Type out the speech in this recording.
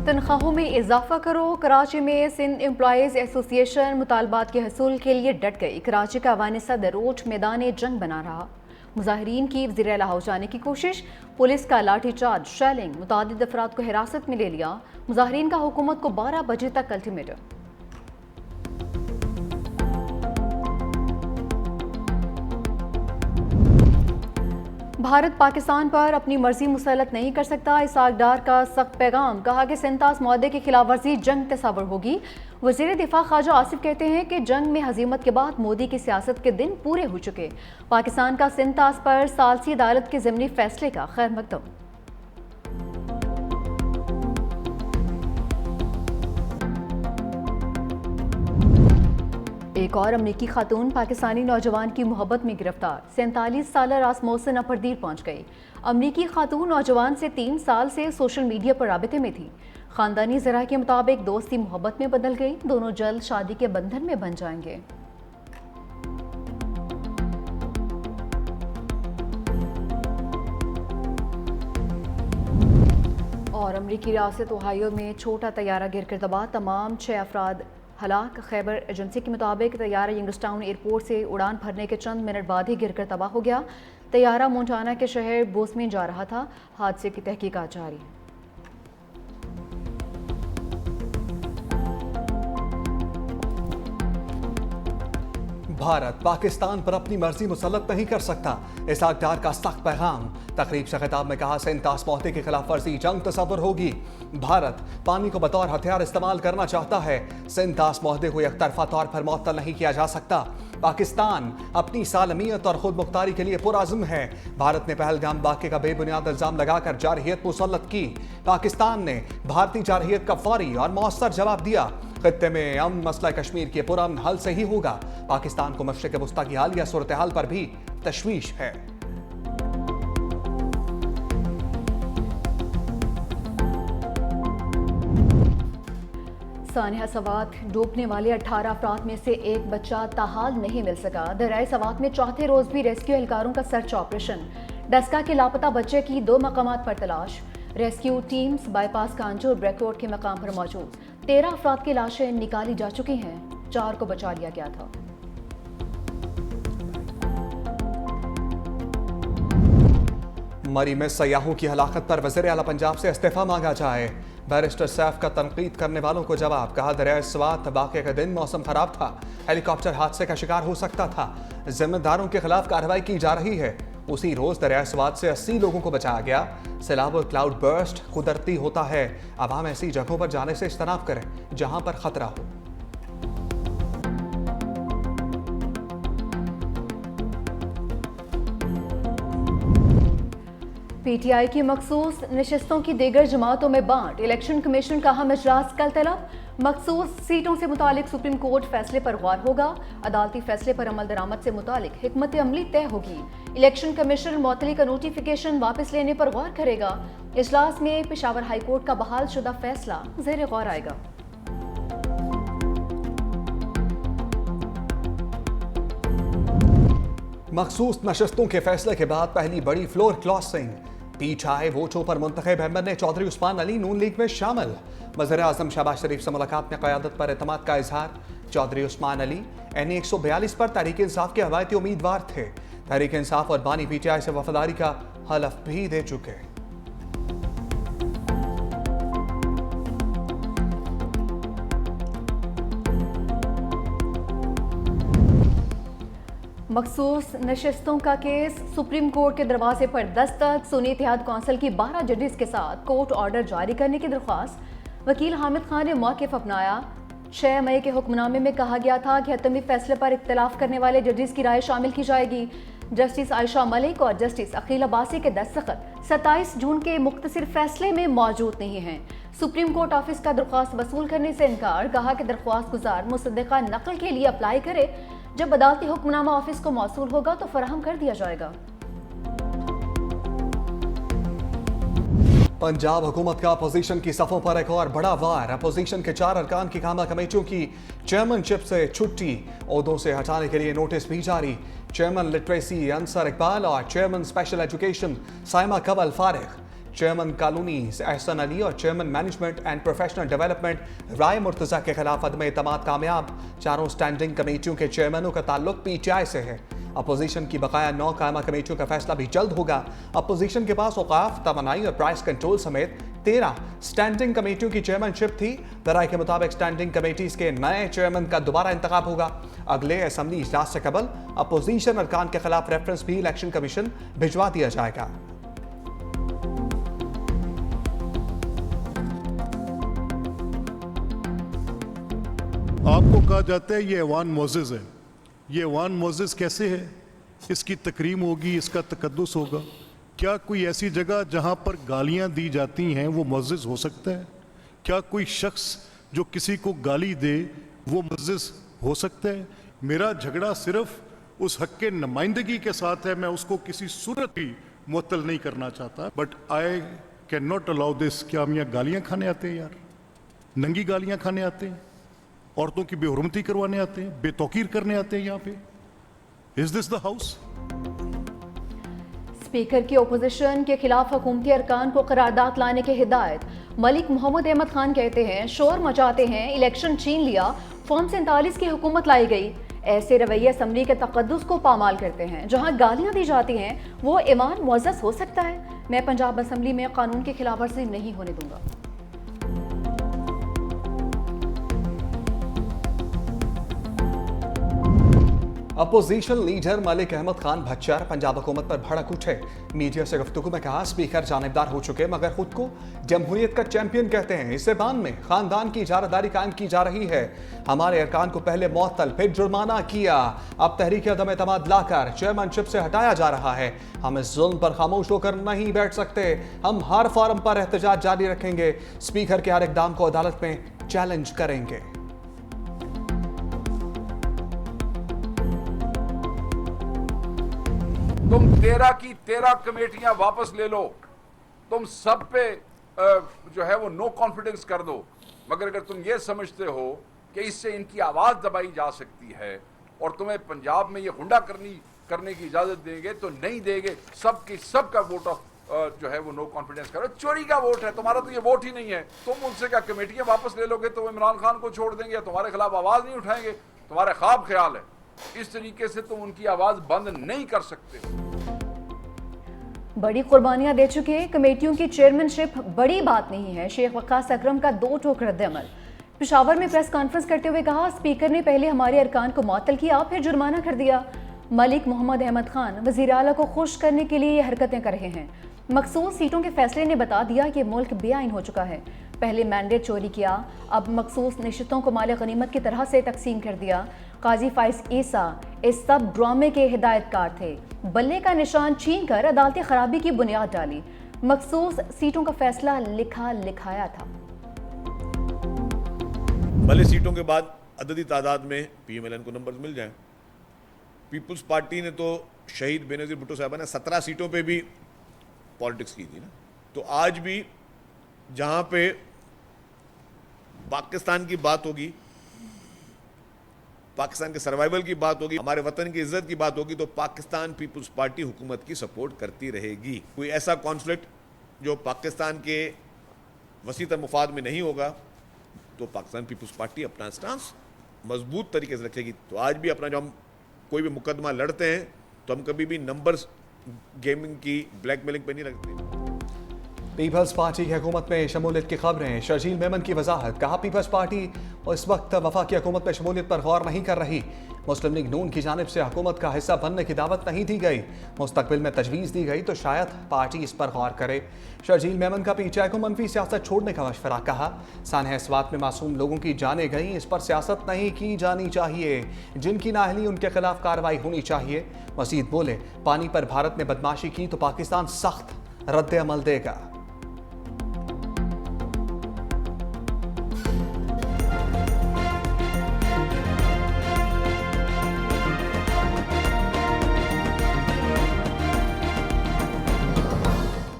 तनख्वाहों में इजाफा करो। कराची में सिंध एम्प्लॉयज़ एसोसिएशन मुतालबात के हसूल के लिए डट गई। कराची का अवान सदर रोड मैदान जंग बना रहा। मुजाहिरीन की वज़ीर आला हाउस जाने की कोशिश, पुलिस का लाठी चार्ज, शेलिंग, मुतादिद अफराद को हिरासत में ले लिया। मुजाहिरीन का हुकूमत को 12 बजे तक अल्टीमेटम। भारत पाकिस्तान पर अपनी मर्जी मुसलत नहीं कर सकता। इसाक डार का सख्त पैगाम। कहा कि सिंतास मुआहदे की खिलाफ वर्जी जंग तस्वर होगी। वज़ीर दिफा ख्वाजा आसिफ कहते हैं कि जंग में हजीमत के बाद मोदी की सियासत के दिन पूरे हो चुके। पाकिस्तान का सिंतास पर सालसी अदालत के ज़िमनी फैसले का खैर मकदम। एक और अमरीकी खातून पाकिस्तानी नौजवान की मोहब्बत में गिरफ्तार। 47 साल रास मोहसिन अफरदीर पहुंच गई। अमरीकी खातून नौजवान से 3 साल से सोशल मीडिया पर राबिते में थी। खानदानी ज़रा के मुताबिक दोस्ती मोहब्बत में बदल गई। दोनों जल्द शादी के बंधन में बन जाएंगे। और अमरीकी रियासत ओहायो में छोटा तैयारा गिरकर तबाह, तमाम 6 अफराद हलाक। खैबर एजेंसी के मुताबिक तैयारा यंगस्टाउन एयरपोर्ट से उड़ान भरने के चंद मिनट बाद ही गिरकर तबाह हो गया। तैयारा मोंटाना के शहर बोस्टन जा रहा था। हादसे की तहकीकात जारी है। भारत पाकिस्तान पर अपनी मर्जी मुसल्लत नहीं कर सकता। इसाक डार का सख्त पैगाम। तकरीब से खिताब में कहा, सिंतास मुआहदे की खिलाफ वर्जी जंग तस्वर होगी। भारत पानी को बतौर हथियार इस्तेमाल करना चाहता है। सिंतास मुआहदे को एकतरफा तौर पर मुअत्तल नहीं किया जा सकता। पाकिस्तान अपनी सालमियत और खुद मुख्तारी के लिए पुरअज़्म है। भारत ने पहलगाम वाक़े का बेबुनियाद इल्जाम लगाकर जारहियत मुसल्लत की। पाकिस्तान ने भारतीय जारहियत का फौरी और मौसर जवाब दिया। खित्ते में अमन मसला कश्मीर के पुरअमन हल से ही होगा। पाकिस्तान को मशरिक़ वस्ता की हालिया सूरत हाल पर भी तशवीश है। सानिया सवात डूबने वाले 18 अफराद में से एक बच्चा ताहाल नहीं मिल सका। दरियाए सवात में चौथे रोज भी रेस्क्यू एहलकारों का सर्च ऑपरेशन। डस्का के लापता बच्चे की 2 मकामात पर तलाश। रेस्क्यू टीम्स बाईपास कांजो और ब्रेकरोड के मकाम पर मौजूद। 13 अफराद की लाशें निकाली जा चुकी हैं। 4 को बचा लिया गया था। मरी में सयाहों की हलाकत पर वज़ीर आला पंजाब से इस्तीफा मांगा जाए। बैरिस्टर सैफ का तनकीद करने वालों को जवाब। कहा, दरियाए स्वात वाक़े के दिन मौसम खराब था, हेलीकॉप्टर हादसे का शिकार हो सकता था। जिम्मेदारों के खिलाफ कार्रवाई की जा रही है। उसी रोज दरियाए स्वात से 80 लोगों को बचाया गया। सैलाब और क्लाउड बर्स्ट कुदरती होता है। अवाम ऐसी जगहों पर जाने से इज्तनाब करें जहां पर खतरा हो। पीटीआई की मखसूस नशिस्तों की दीगर जमातों में बांट। इलेक्शन कमीशन का अहम इजलास कल तलब। मखसूस सीटों से मुतालिक सुप्रीम कोर्ट फैसले पर गौर होगा। अदालती फैसले पर अमल दरामद से मुतालिक हिकमत अमली तय होगी। इलेक्शन कमीशन मुअत्तली का नोटिफिकेशन वापस लेने पर गौर करेगा। इजलास में पेशावर हाई कोर्ट का बहाल शुदा फैसला ज़ेर गौर आएगा। मखसूस नशस्तों के फैसले के बाद पहली बड़ी फ्लोर क्रॉसिंग। पीठ आए वोटों पर मुंतखब अहमद ने चौधरी उस्मान अली नून लीग में शामिल। वज़ीर आज़म शहबाज शरीफ से मुलाकात में क़यादत पर एतमाद का इजहार। चौधरी उस्मान अली NA 142 पर तहरीक इंसाफ के हवायती उम्मीदवार थे। तहरीक इंसाफ और बानी PTI से वफादारी का हलफ भी दे चुके। मखसूस नशिस्तों का केस सुप्रीम कोर्ट के दरवाजे पर दस्तक। सुन्नी इत्तेहाद कौंसिल की 12 जजेस के साथ कोर्ट ऑर्डर जारी करने की दरख्वास्त। वकील हामिद खान ने मौक़िफ़ अपनाया। 6 मई के हुक्मनामे में कहा गया था कि हतमी फैसले पर इख्तलाफ करने वाले जजेस की राय शामिल की जाएगी। जस्टिस आयशा मलिक और जस्टिस अकील अब्बासी के दस्तखत 27 जून के मुख्तसर फैसले में मौजूद नहीं हैं। सुप्रीम कोर्ट ऑफिस का दरख्वास्त वसूल करने से इनकार। कहा कि दरख्वास्त गुजार मुसद्दक़ा नकल के लिए अप्लाई करे। जब अदालती हुक्मनामा ऑफिस को मौसूल होगा तो फराहम कर दिया जाएगा। पंजाब हुकूमत का अपोजिशन की सफ़ों पर एक और बड़ा वार। अपोजिशन के 4 अरकान की कामा कमेटियों की चेयरमैनशिप से छुट्टी, ओहदों से हटाने के लिए नोटिस भी जारी। चेयरमैन लिटरेसी अंसर इकबाल और चेयरमैन स्पेशल एजुकेशन साइमा कबल फारिग। चेयरमैन कॉलोनीज एहसन अली और chairman management and professional development Rai Murtaza के खिलाफ अदम एतमाद कामयाब। चारों स्टैंडिंग कमेटियों के चेयरमैनों का ताल्लुक पीटीआई से है। अपोजिशन की बकाया 9 कायमा कमेटियों का फैसला भी जल्द होगा। अपोजिशन के पास औकाफ, तवानाई और प्राइस कंट्रोल समेत 13 स्टैंडिंग कमेटियों की चेयरमैनशिप थी। राय के मुताबिक स्टैंडिंग कमेटीज के नए चेयरमैन का दोबारा इंतखाब होगा। अगले असेंबली इजलास से कबल अपोजिशन अरकान के खिलाफ रेफरेंस भी इलेक्शन कमीशन भिजवा दिया जाएगा। आपको कहा जाता है ये ऐवान मोज़ेज़ है। ये ऐवान मोज़ेज़ कैसे है? इसकी तकरीम होगी, इसका तकद्दुस होगा। क्या कोई ऐसी जगह जहां पर गालियां दी जाती हैं वो मोज़ेज़ हो सकता है? क्या कोई शख्स जो किसी को गाली दे वो मोज़ेज़ हो सकता है? मेरा झगड़ा सिर्फ उस हक के नुमाइंदगी के साथ है। मैं उसको किसी सूरत भी मुअत्तल नहीं करना चाहता, but I can not allow this. क्या हम यहाँ गालियाँ खाने आते हैं यार? नंगी गालियाँ खाने आते हैं? औरतों की बेहुरमती करवाने आते हैं? बेतौकीर करने आते हैं यहाँ पे? Is this the house? Speaker की ओपोजिशन के खिलाफ हुकूमती अरकान को करारदाद लाने की हिदायत। मलिक मोहम्मद अहमद खान कहते हैं शोर मचाते हैं, इलेक्शन छीन लिया, फॉर्म 47 की हुकूमत लाई गई। ऐसे रवैये असम्बली के तकद्दुस को पामाल करते हैं। जहां गालियां दी जाती हैं वो ईमान मुअज़्ज़ज़ हो सकता है। मैं पंजाब असम्बली में कानून की खिलाफवर्जी नहीं होने दूंगा। अपोजिशन लीडर मलिक अहमद खान भच्चर पंजाब हुकूमत पर भड़क उठे। मीडिया से गुफ्तगू में कहा स्पीकर जानिबदार हो चुके मगर खुद को जमहूरियत का चैंपियन कहते हैं। इस ज़बान में खानदान की इजारादारी कायम की जा रही है। हमारे अरकान को पहले मुअत्तल फिर जुर्माना किया, अब तहरीक अदम एतमाद लाकर चेयरमैनशिप से हटाया जा रहा है। हम इस जुल्म पर खामोश होकर नहीं बैठ सकते। हम हर फॉरम पर एहतजाज जारी रखेंगे। स्पीकर के हर इकदाम को अदालत में चैलेंज करेंगे। तुम 13 की 13 कमेटियां वापस ले लो, तुम सब पे जो है वो नो कॉन्फिडेंस कर दो। मगर अगर तुम ये समझते हो कि इससे इनकी आवाज दबाई जा सकती है और तुम्हें पंजाब में ये गुंडा करने की इजाजत देंगे तो नहीं देंगे। सबका वोट ऑफ जो है वो नो कॉन्फिडेंस करो। चोरी का वोट है, तुम्हारा तो ये वोट ही नहीं है। तुम उनसे क्या कमेटियां वापस ले लोगे तो इमरान खान को छोड़ देंगे या तुम्हारे खिलाफ आवाज नहीं उठाएंगे? तुम्हारे ख्वाब ख्याल है। इस तरीके से तुम उनकी आवाज बंद नहीं कर सकते। बड़ी कुर्बानियां दे चुके कमेटियों की चेयरमैनशिप बड़ी बात नहीं है। शेख वक्कास अकरम का 2 टोक रद्द-ए-अमल। पेशावर में प्रेस कॉन्फ्रेंस करते हुए कहा स्पीकर ने पहले हमारे अरकान को मुअत्तल किया फिर जुर्माना कर दिया। मलिक मोहम्मद अहमद खान वज़ीर आला को खुश करने के लिए ये हरकतें कर रहे हैं। मखसूस सीटों के फैसले ने बता दिया कि मुल्क बेआइन हो चुका है। पहले मैंडेट चोरी किया, अब मखसूस नशितों को माल गनीमत की तरह से तकसीम कर दिया। काजी फाइज ईसा इस सब ड्रामे के हिदायतकार थे। बल्ले का निशान छीन कर अदालती खराबी की बुनियाद डाली। मखसूस सीटों का फैसला लिखाया था। भले सीटों के बाद अददी तादाद में PMLN को नंबर मिल जाए। पीपुल्स पार्टी ने तो शहीद बेनज़ीर भुट्टो साहबा ने 17 सीटों पे भी पॉलिटिक्स की थी ना। तो आज भी जहां पे पाकिस्तान की बात होगी, पाकिस्तान के सर्वाइवल की बात होगी, हमारे वतन की इज्जत की बात होगी, तो पाकिस्तान पीपुल्स पार्टी हुकूमत की सपोर्ट करती रहेगी। कोई ऐसा कॉन्फ्लिक्ट जो पाकिस्तान के वसीतर मुफाद में नहीं होगा तो पाकिस्तान पीपुल्स पार्टी अपना स्टांस मजबूत तरीके से रखेगी। तो आज भी अपना जो हम कोई भी मुकदमा लड़ते हैं तो हम कभी भी नंबर्स गेमिंग की ब्लैकमेलिंग पे नहीं रखते। पीपल्स पार्टी की हुकूमत में शमूलियत की खबरें। शर्जील मेमन की वजाहत। कहा पीपल्स पार्टी इस वक्त वफाकी हुकूमत में शमूलियत पर गौर नहीं कर रही। मुस्लिम लीग नून की जानिब से हुकूमत का हिस्सा बनने की दावत नहीं दी गई। मुस्तकबिल में तजवीज़ दी गई तो शायद पार्टी इस पर गौर करे। शर्जील मेमन का पीटीआई को मनफी सियासत छोड़ने का मशवरा। कहा सानह अस्वात में मासूम लोगों की जानें गई, इस पर सियासत नहीं की जानी चाहिए। जिनकी नाअहली उनके खिलाफ कार्रवाई होनी चाहिए। मजीद बोले पानी पर भारत ने बदमाशी की तो पाकिस्तान सख्त रद्द अमल देगा।